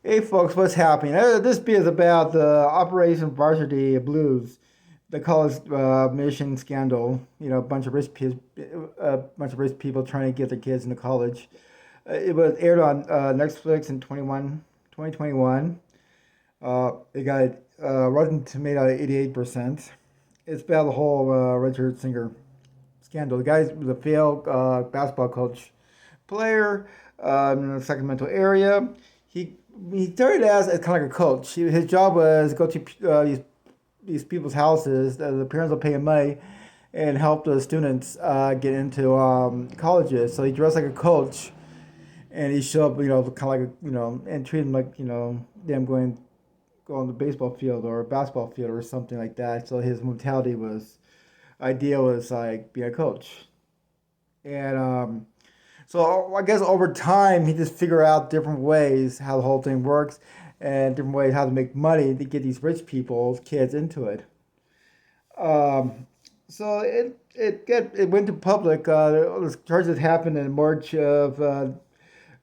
Hey folks, what's happening? This bit is about the Operation Varsity Blues, the college admission scandal. A bunch of rich people trying to get their kids into college. It was aired on Netflix in 2021. It got Rotten Tomato 88%. It's about the whole Richard Singer scandal. The guy was a failed basketball coach player in the Sacramento area. He he started as kind of like a coach. His job was to go to these people's houses. The parents will pay him money and help the students get into colleges. So he dressed like a coach, and he showed up, kind of like and treated them like them go on the baseball field or a basketball field or something like that. So his mentality was idea was like be a coach, and so I guess over time he just figured out different ways how the whole thing works and different ways how to make money to get these rich people's kids into it. Um, so it went to public. The charges happened in March of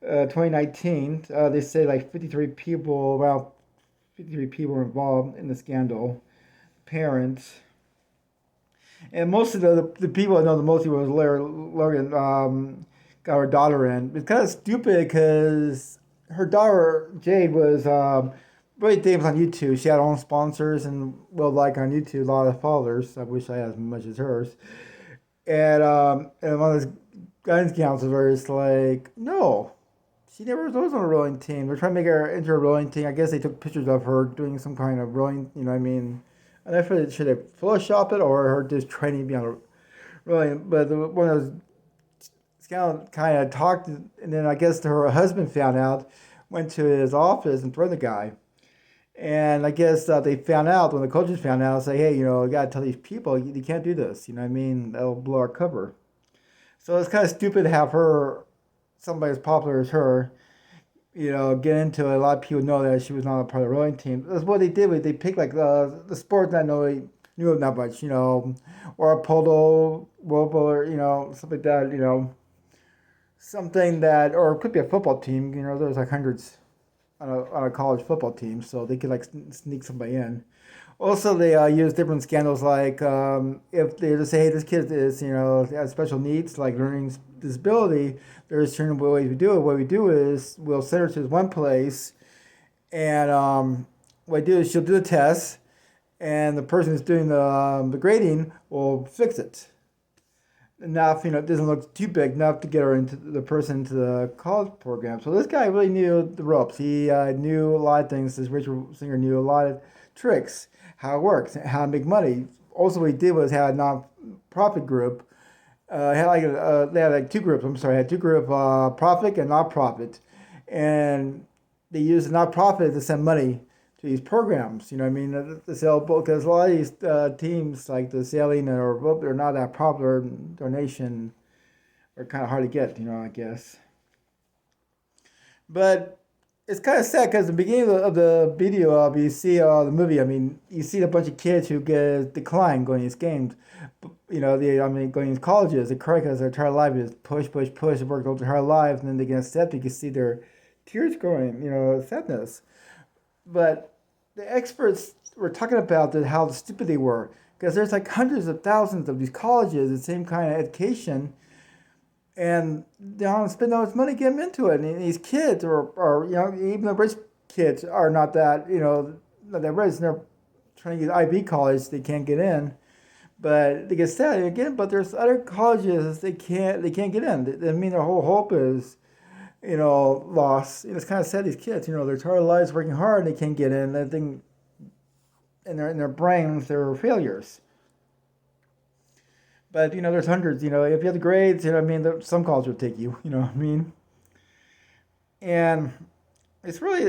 2019. They say like 53 people were involved in the scandal. Parents. And most of the people I know the most was Logan got her daughter in. It's kind of stupid because her daughter Jade was really famous on YouTube. She had her own sponsors and well like on YouTube, a lot of followers. I wish I had as much as hers. And one of those guidance counselors like, no, she never was on a rowing team. They're trying to make her into a rowing team. I guess they took pictures of her doing some kind of rowing. You know what I mean? And I feel should they Photoshop it or her just training to be on a rowing. But one of those kind of talked, and then I guess her husband found out, went to his office and threatened the guy. And I guess they found out when the coaches found out, say, hey, you gotta tell these people you can't do this. You know what I mean? That'll blow our cover. So it's kind of stupid to have her, somebody as popular as her, get into it. A lot of people know that she was not a part of the rowing team. That's what they did. They picked like the sport that I know knew not much, or a polo, rope, or something like that, something that, or it could be a football team. There's like hundreds on a college football team, so they could like sneak somebody in. Also, they use different scandals like if they just say, hey, this kid is, has special needs, like learning disability, there's certain ways we do it. What we do is we'll send her to one place, and what I do is she'll do the test, and the person who's doing the grading will fix it. Enough, it doesn't look too big enough to get her into the person into the college program. So this guy really knew the ropes. He knew a lot of things. This Richard Singer knew a lot of tricks, how it works, how to make money. Also, what he did was had a non-profit group. They had like two groups. I'm sorry, had two group profit and non-profit, and they used the non-profit to send money to these programs. You know what I mean? To sell because a lot of these teams like the sailing or rope, they're not that popular. Donation are kind of hard to get. I guess. But it's kind of sad because the beginning of the video, you see the movie. I mean, you see a bunch of kids who get declined going to these games. Going to these colleges. The because their entire life is push, push, push, work their entire life, and then they get accepted. You can see their tears growing. Sadness. But the experts were talking about how stupid they were because there's like hundreds of thousands of these colleges, the same kind of education, and they don't spend that much money getting them into it. And these kids are even the rich kids are not that not that rich. And they're trying to get IB college, they can't get in, but they get sad again. But there's other colleges they can't get in. I mean, their whole hope is loss. It's kind of sad. These kids, their entire lives working hard, and they can't get in. They think in their brains they're failures. But there's hundreds. If you have the grades, I mean, some college will take you. You know what I mean? And it's really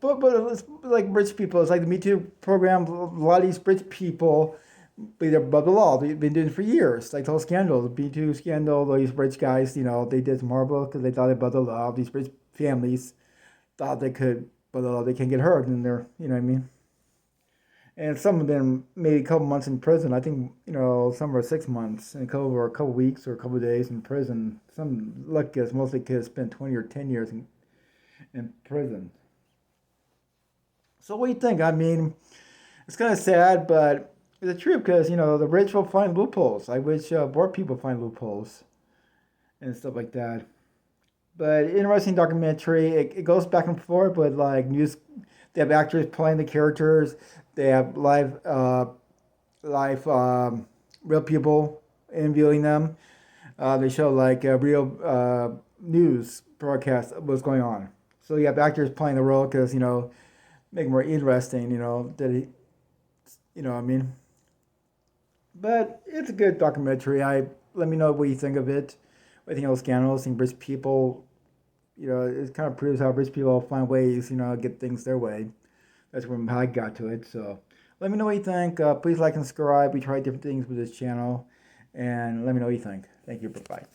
but it's like rich people. It's like the Me Too program. A lot of these rich people, they're above the law. They've been doing it for years. Like the whole scandal, the Me Too scandal. These rich guys, they did some horrible because they thought they above the law. These rich families thought they could, but they can't get hurt, and they're, what I mean. And some of them maybe a couple months in prison. I think some were 6 months, and a couple weeks or a couple of days in prison. Some lucky kids, mostly kids, spent 20 or 10 years in prison. So what do you think? I mean, it's kind of sad, but it's the truth because the rich will find loopholes. I wish poor people find loopholes and stuff like that. But interesting documentary. It goes back and forth with like news. They have actors playing the characters. They have live real people interviewing them. They show like real news broadcast of what's going on. So you have actors playing the role because make it more interesting. That he, I mean. But it's a good documentary. I Let me know what you think of it. What you think of scandals and rich people. It kind of proves how rich people find ways, get things their way. That's when I got to it. So let me know what you think. Please like and subscribe. We try different things with this channel. And let me know what you think. Thank you. Bye-bye.